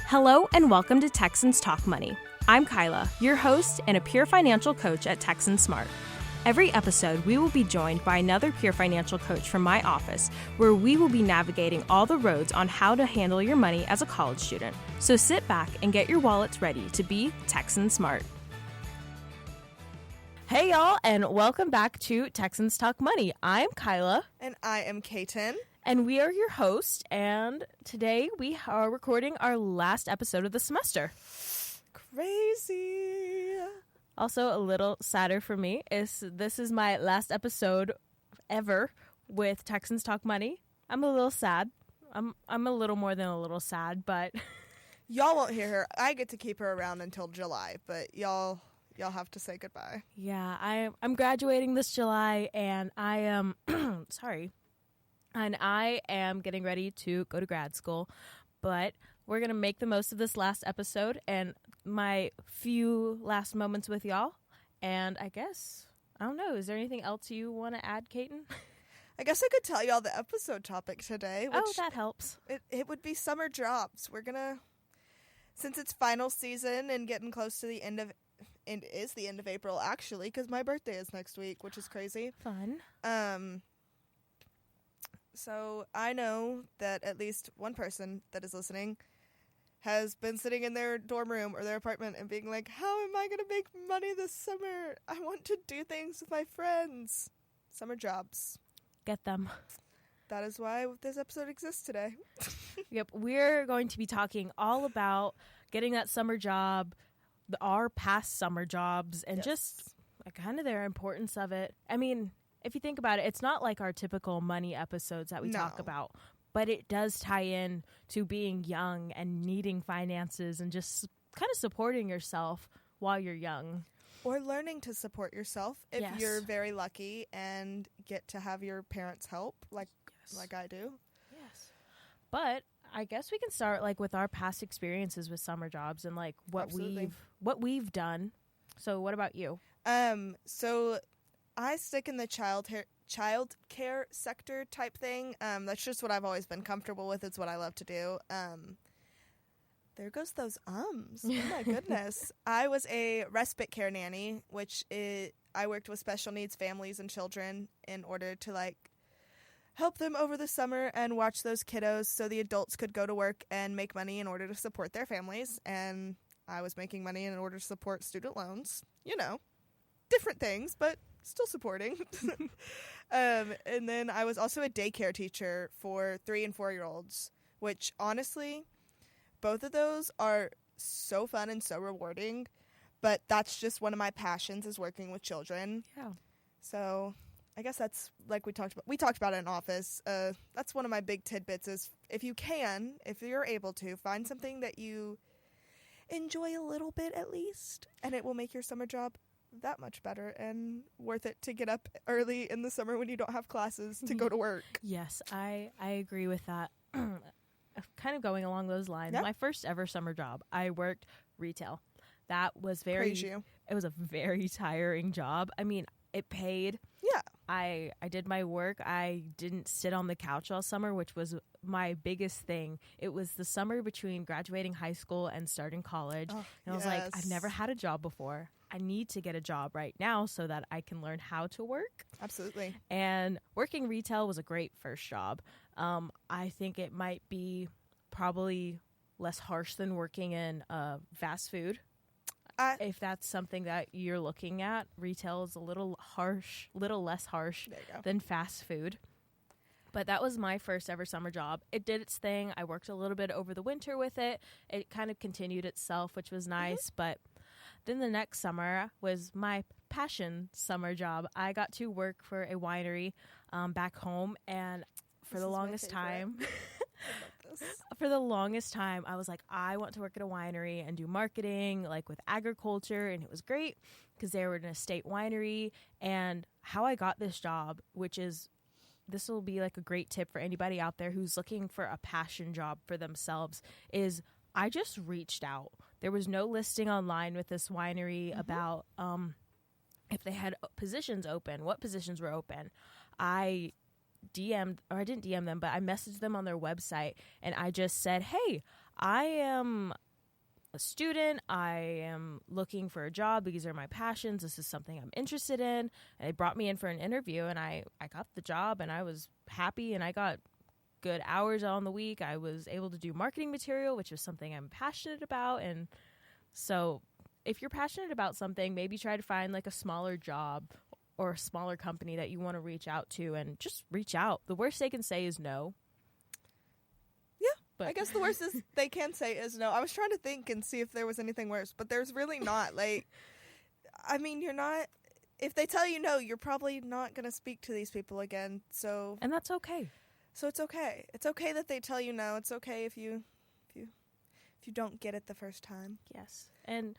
Hello and welcome to Texans Talk Money. I'm Kyla, your host and a peer financial coach at Texan Smart. Every episode, we will be joined by another peer financial coach from my office, where we will be navigating all the roads on how to handle your money as a college student. So sit back and get your wallets ready to be Texan Smart. Hey y'all, and welcome back to Texans Talk Money. I'm Kyla. And I am Kaiton. And we are your host, and today we are recording our last episode of the semester. Crazy. Also, a little sadder for me is this is my last episode ever with Texans Talk Money. I'm a little sad. I'm a little more than a little sad, but Y'all won't hear her. I get to keep her around until July, but y'all have to say goodbye. Yeah, I'm graduating this July, and I am sorry. And I am getting ready to go to grad school, but we're going to make the most of this last episode and my few last moments with y'all. And I guess, I don't know, is there anything else you want to add, Kaiton? I guess I could tell y'all the episode topic today. Which that helps. It would be summer jobs. We're going to, since it's final season and getting close to the end of, and it is the end of April, actually, because my birthday is next week, which is crazy. Fun. So I know that at least one person that is listening has been sitting in their dorm room or their apartment and being like, how am I going to make money this summer? I want to do things with my friends. Summer jobs. Get them. That is why this episode exists today. Yep. We're going to be talking all about getting that summer job, our past summer jobs, and just kind of their importance of it. I mean, if you think about it, it's not like our typical money episodes that we talk about, but it does tie in to being young and needing finances and just kind of supporting yourself while you're young. Or learning to support yourself if you're very lucky and get to have your parents help like I do. Yes. But I guess we can start like with our past experiences with summer jobs and like what we've done. So what about you? So I stick in the child care sector type thing. That's just what I've always been comfortable with. It's what I love to do. There goes those ums. Oh, my goodness. I was a respite care nanny, I worked with special needs families and children in order to, help them over the summer and watch those kiddos so the adults could go to work and make money in order to support their families. And I was making money in order to support student loans. You know, different things, but still supporting. And then I was also a daycare teacher for 3 and 4-year-olds, which honestly, both of those are so fun and so rewarding, but that's just one of my passions is working with children. Yeah. So I guess that's like we talked about it in office. That's one of my big tidbits is if you're able to, find something that you enjoy a little bit at least, and it will make your summer job that much better and worth it to get up early in the summer when you don't have classes to go to work. Yes, I agree with that. Kind of going along those lines. Yep. My first ever summer job, I worked retail. That was it was a very tiring job. I mean, it paid. Yeah. I did my work. I didn't sit on the couch all summer, which was my biggest thing. It was the summer between graduating high school and starting college. Oh, and I was like, I've never had a job before. I need to get a job right now so that I can learn how to work. Absolutely. And working retail was a great first job. I think it might be probably less harsh than working in fast food. If that's something that you're looking at, retail is a little less harsh than fast food. But that was my first ever summer job. It did its thing. I worked a little bit over the winter with it. It kind of continued itself, which was nice. But then the next summer was my passion summer job. I got to work for a winery back home, and for the longest time, I was like, I want to work at a winery and do marketing, like with agriculture, and it was great because they were an estate winery. And how I got this job, this will be like a great tip for anybody out there who's looking for a passion job for themselves, is I just reached out. There was no listing online with this winery about if they had positions open, what positions were open. I I didn't DM them, but I messaged them on their website, and I just said, hey, I am a student. I am looking for a job. These are my passions. This is something I'm interested in. And they brought me in for an interview, and I got the job, and I was happy, and I got good hours on the week. I was able to do marketing material, which is something I'm passionate about. And so if you're passionate about something, maybe try to find like a smaller job or a smaller company that you want to reach out to, and just reach out. The worst they can say is no. Yeah, but I guess the worst is they can say is no. I was trying to think and see if there was anything worse, but there's really not. Like, I mean, you're not, if they tell you no, you're probably not going to speak to these people again. So, and that's okay. So it's okay. It's okay that they tell you no. It's okay if you don't get it the first time. Yes. And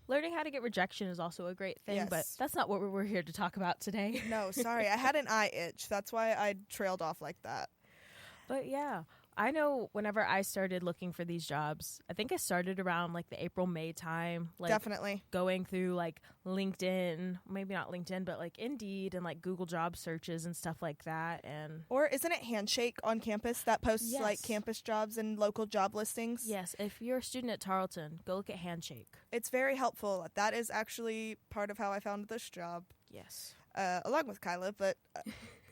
learning how to get rejection is also a great thing, but that's not what we're here to talk about today. No, sorry. I had an eye itch. That's why I trailed off like that. But yeah, I know whenever I started looking for these jobs, I think I started around like the April, May time. Like, definitely. Going through like LinkedIn, maybe not LinkedIn, but like Indeed and like Google job searches and stuff like that. Or isn't it Handshake on campus that posts like campus jobs and local job listings? Yes. If you're a student at Tarleton, go look at Handshake. It's very helpful. That is actually part of how I found this job. Yes. Along with Kyla, but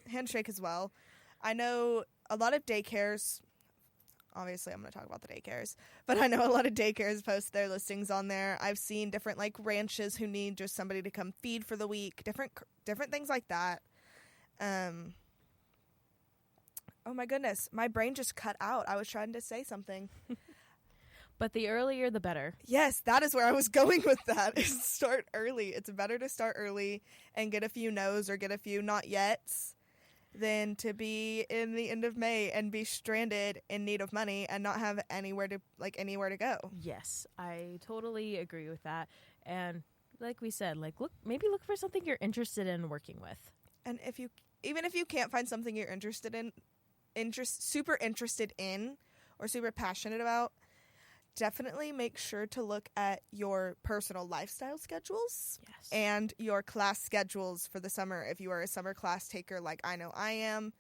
Handshake as well. I know a lot of daycares. Obviously, I'm going to talk about the daycares, but I know a lot of daycares post their listings on there. I've seen different like ranches who need just somebody to come feed for the week, different things like that. Oh my goodness, my brain just cut out. I was trying to say something. But the earlier, the better. Yes, that is where I was going with that, is start early. It's better to start early and get a few no's or get a few not yets than to be in the end of May and be stranded in need of money and not have anywhere to go. Yes, I totally agree with that. And like we said, like maybe look for something you're interested in working with. And even if you can't find something you're super interested in or super passionate about, definitely make sure to look at your personal lifestyle schedules and your class schedules for the summer. If you are a summer class taker like I know I am,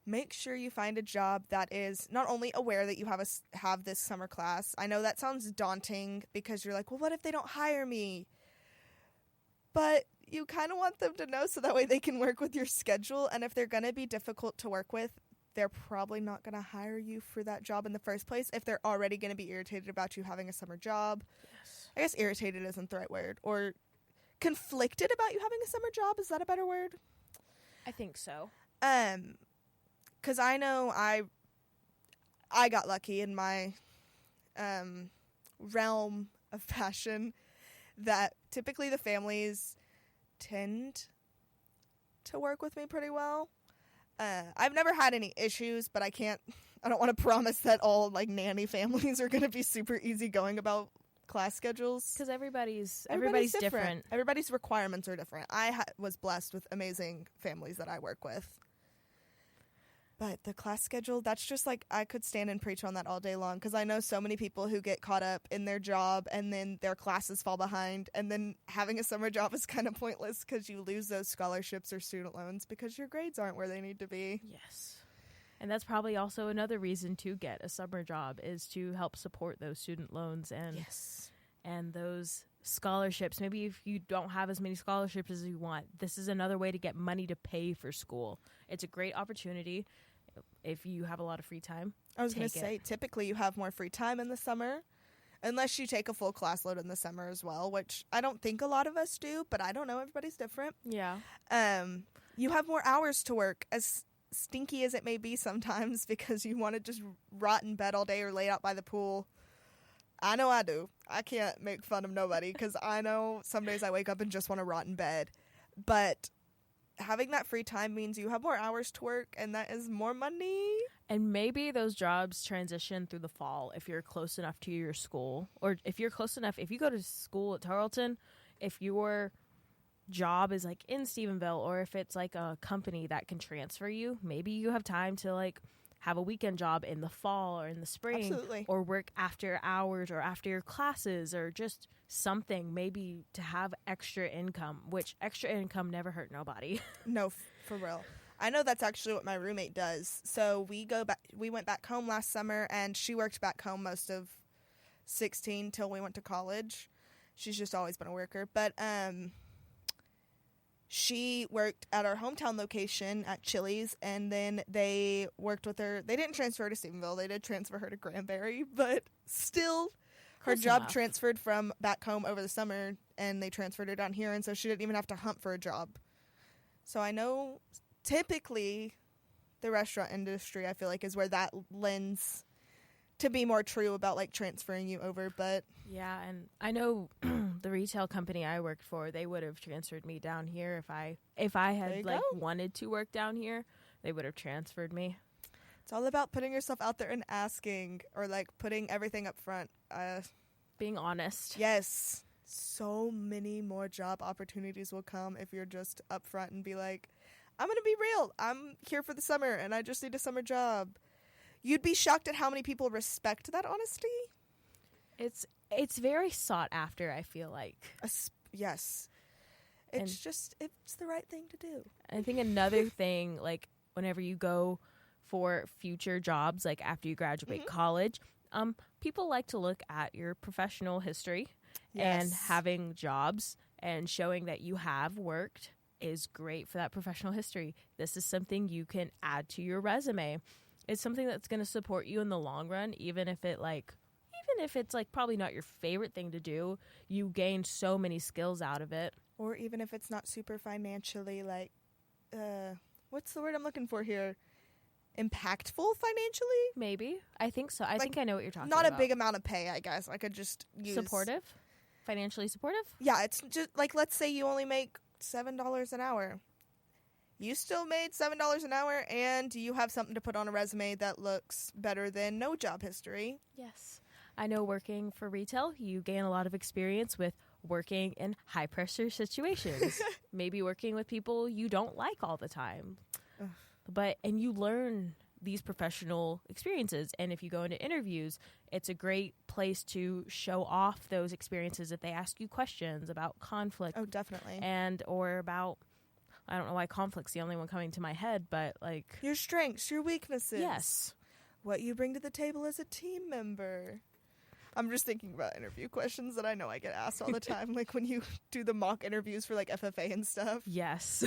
make sure you find a job that is not only aware that you have this summer class. I know that sounds daunting because you're like, well, what if they don't hire me? But you kind of want them to know so that way they can work with your schedule. And if they're going to be difficult to work with, they're probably not going to hire you for that job in the first place if they're already going to be irritated about you having a summer job. Yes. I guess irritated isn't the right word. Or conflicted about you having a summer job. Is that a better word? I think so. Because I know I got lucky in my realm of passion that typically the families tend to work with me pretty well. I've never had any issues, but I don't want to promise that all like nanny families are going to be super easygoing about class schedules. Because everybody's different. Everybody's requirements are different. I was blessed with amazing families that I work with. But the class schedule, that's just like, I could stand and preach on that all day long because I know so many people who get caught up in their job and then their classes fall behind, and then having a summer job is kind of pointless because you lose those scholarships or student loans because your grades aren't where they need to be. Yes. And that's probably also another reason to get a summer job, is to help support those student loans and those scholarships. Maybe if you don't have as many scholarships as you want, this is another way to get money to pay for school. It's a great opportunity if you have a lot of free time. I was going to say, typically you have more free time in the summer, unless you take a full class load in the summer as well, which I don't think a lot of us do, but I don't know. Everybody's different. Yeah. You have more hours to work, as stinky as it may be sometimes, because you want to just rot in bed all day or lay out by the pool. I know I do. I can't make fun of nobody because I know some days I wake up and just want to rot in bed. But having that free time means you have more hours to work, and that is more money. And maybe those jobs transition through the fall if you're close enough to your school. Or if you're close enough, if you go to school at Tarleton, if your job is like in Stephenville, or if it's like a company that can transfer you, maybe you have time to like have a weekend job in the fall or in the spring. Absolutely. Or work after hours or after your classes, or just something maybe to have extra income, which extra income never hurt nobody. No, for real. I know that's actually what my roommate does. So we went back home last summer, and she worked back home most of 16 till we went to college. She's just always been a worker. But she worked at our hometown location at Chili's, and then they worked with her. They didn't transfer her to Stephenville. They did transfer her to Granbury, but still her job transferred from back home over the summer, and they transferred her down here, and so she didn't even have to hunt for a job. So I know typically the restaurant industry, I feel like, is where that lends to be more true about, like, transferring you over. But yeah, and I know the retail company I worked for, they would have transferred me down here if I had like wanted to work down here. They would have transferred me. It's all about putting yourself out there and asking, or like putting everything up front. Being honest. Yes. So many more job opportunities will come if you're just upfront and be like, I'm going to be real. I'm here for the summer and I just need a summer job. You'd be shocked at how many people respect that honesty. It's very sought after, I feel like. Yes. It's the right thing to do. I think another thing, like, whenever you go for future jobs, like after you graduate college, people like to look at your professional history. Yes. And having jobs and showing that you have worked is great for that professional history. This is something you can add to your resume. It's something that's going to support you in the long run, even if it's like probably not your favorite thing to do. You gain so many skills out of it. Or even if it's not super financially, like, what's the word I'm looking for here? Impactful financially? Maybe. I think so. I think I know what you're talking about. Not a big amount of pay, I guess. I could just use... Supportive? Financially supportive? Yeah, it's just, like, let's say you only make $7 an hour. You still made $7 an hour, and you have something to put on a resume that looks better than no job history. Yes. I know working for retail, you gain a lot of experience with working in high-pressure situations. Maybe working with people you don't like all the time. And you learn these professional experiences. And if you go into interviews, it's a great place to show off those experiences if they ask you questions about conflict. Oh, definitely. Or about... I don't know why conflict's the only one coming to my head, but like... Your strengths, your weaknesses. Yes. What you bring to the table as a team member. I'm just thinking about interview questions that I know I get asked all the time, like when you do the mock interviews for like FFA and stuff. Yes.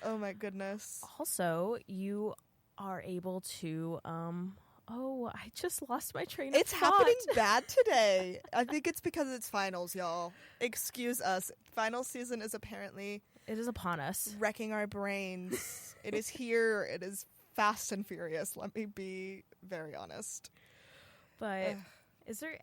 Oh my goodness. Also, you are able to... I just lost my train of thought. It's happening bad today. I think it's because it's finals, y'all. Excuse us. Final season is apparently... It is upon us. Wrecking our brains. It is here. It is fast and furious. Let me be very honest. But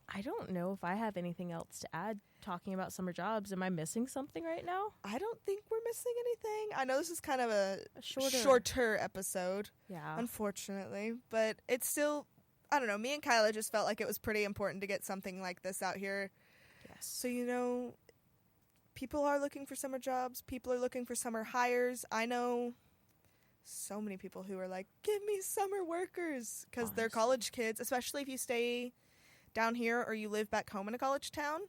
I don't know if I have anything else to add talking about summer jobs. Am I missing something right now? I don't think we're missing anything. I know this is kind of a shorter episode. Yeah. Unfortunately. But it's still, I don't know, me and Kyla just felt like it was pretty important to get something like this out here. Yes. So, people are looking for summer jobs. People are looking for summer hires. I know so many people who are like, give me summer workers, because they're college kids, especially if you stay down here or you live back home in a college town.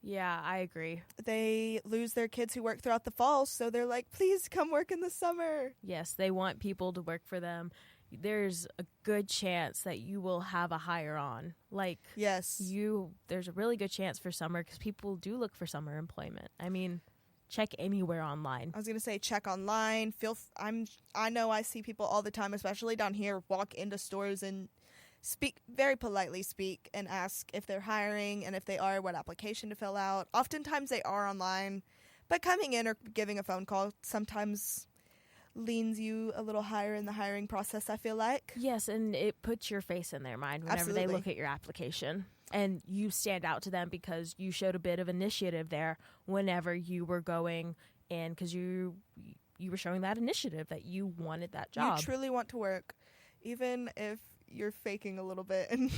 Yeah, I agree. They lose their kids who work throughout the fall, so they're like, please come work in the summer. Yes, they want people to work for them. There's a good chance that you will have a hire on. Like, yes, there's a really good chance for summer because people do look for summer employment. I mean, check anywhere online. I was going to say check online. I know I see people all the time, especially down here, walk into stores and very politely speak and ask if they're hiring, and if they are, what application to fill out. Oftentimes they are online, but coming in or giving a phone call sometimes leans you a little higher in the hiring process, I feel like. Yes, and it puts your face in their mind whenever they look at your application. And you stand out to them because you showed a bit of initiative there whenever you were going in, because you were showing that initiative that you wanted that job. You truly want to work, even if you're faking a little bit. And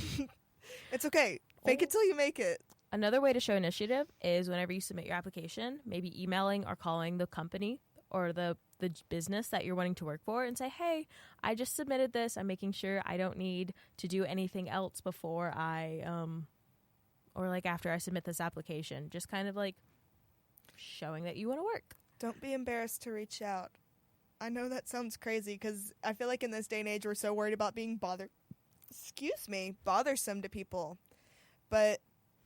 it's okay. Fake it till you make it. Another way to show initiative is whenever you submit your application, maybe emailing or calling the company or the business that you're wanting to work for and say, hey, I just submitted this. I'm making sure I don't need to do anything else before or like after I submit this application. Just kind of like showing that you want to work. Don't be embarrassed to reach out. I know that sounds crazy because I feel like in this day and age we're so worried about being bothersome to people. But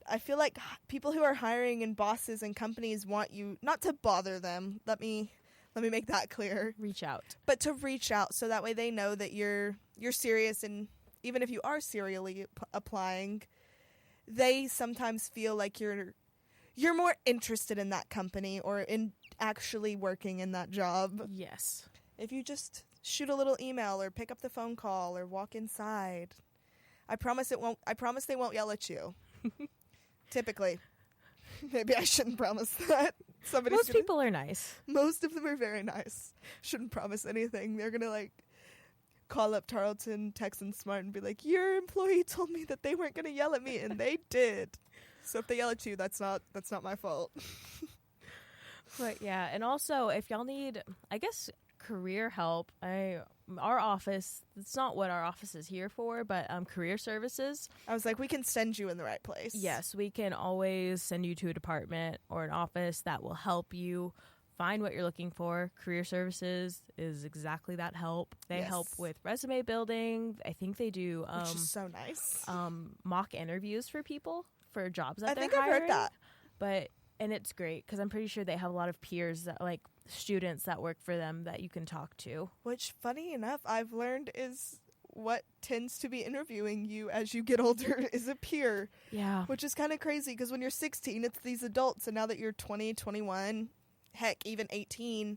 I feel like people who are hiring and bosses and companies want you not to bother them. Let me make that clear. Reach out. But to reach out so that way they know that you're serious, and even if you are serially applying, they sometimes feel like you're more interested in that company or in actually working in that job. Yes. If you just shoot a little email or pick up the phone call or walk inside, I promise they won't yell at you. Typically. Maybe I shouldn't promise that. Most people are nice. Most of them are very nice. Shouldn't promise anything. They're going to like call up Tarleton, Texan Smart and be like, your employee told me that they weren't going to yell at me, and they did. So if they yell at you, that's not my fault. But yeah, and also if y'all need, I guess, career help, our office, it's not what our office is here for, but career services. I was like, we can send you in the right place. Yes, we can always send you to a department or an office that will help you find what you're looking for. Career services is exactly that help. They help with resume building. I think they do which is so nice. Mock interviews for people for jobs that I they're think hiring. I've heard that. And it's great because I'm pretty sure they have a lot of peers that like students that work for them that you can talk to. Which, funny enough, I've learned is what tends to be interviewing you as you get older is a peer. Yeah. Which is kind of crazy because when you're 16, it's these adults. And now that you're 20, 21, heck, even 18,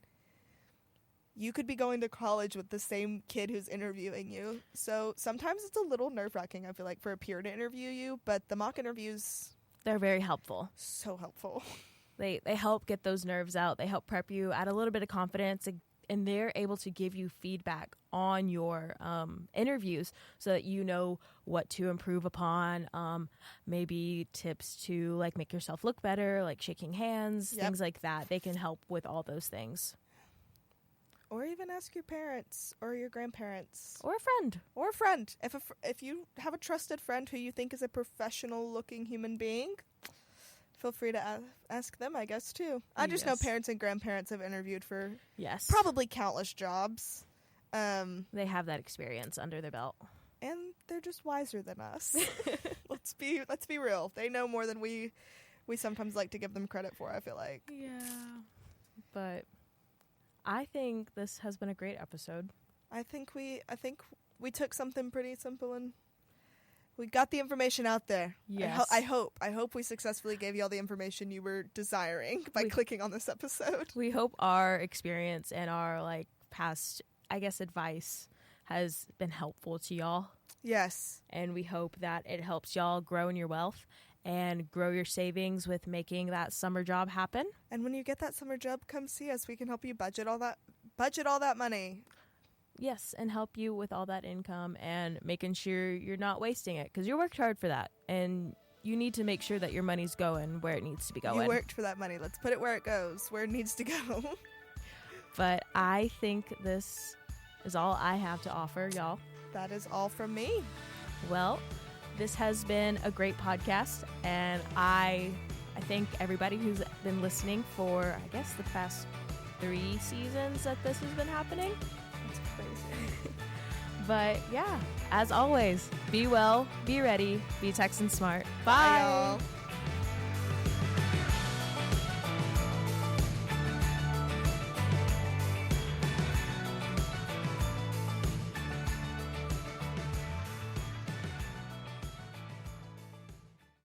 you could be going to college with the same kid who's interviewing you. So sometimes it's a little nerve-wracking, I feel like, for a peer to interview you. But the mock interviews... They're very helpful. So helpful. They help get those nerves out. They help prep you, add a little bit of confidence, and they're able to give you feedback on your interviews so that you know what to improve upon, maybe tips to like make yourself look better, like shaking hands, things like that. They can help with all those things. Or even ask your parents or your grandparents. Or a friend. Or a friend. If you have a trusted friend who you think is a professional-looking human being, feel free to ask them, I guess, too. I just know parents and grandparents have interviewed for probably countless jobs. They have that experience under their belt. And they're just wiser than us. Let's be real. They know more than we sometimes like to give them credit for, I feel like. Yeah. But I think this has been a great episode. I think we took something pretty simple and we got the information out there. Yes. I hope we successfully gave you all the information you were desiring by clicking on this episode. We hope our experience and our like past, I guess, advice has been helpful to y'all. Yes. And we hope that it helps y'all grow in your wealth and grow your savings with making that summer job happen. And when you get that summer job, come see us. We can help you budget all that money. Yes, and help you with all that income and making sure you're not wasting it because you worked hard for that. And you need to make sure that your money's going where it needs to be going. You worked for that money. Let's put it where it goes, where it needs to go. But I think this is all I have to offer, y'all. That is all from me. Well, this has been a great podcast, and I thank everybody who's been listening for, I guess, the past 3 seasons that this has been happening. That's crazy. But, yeah, as always, be well, be ready, be Texan Smart. Bye. Bye y'all.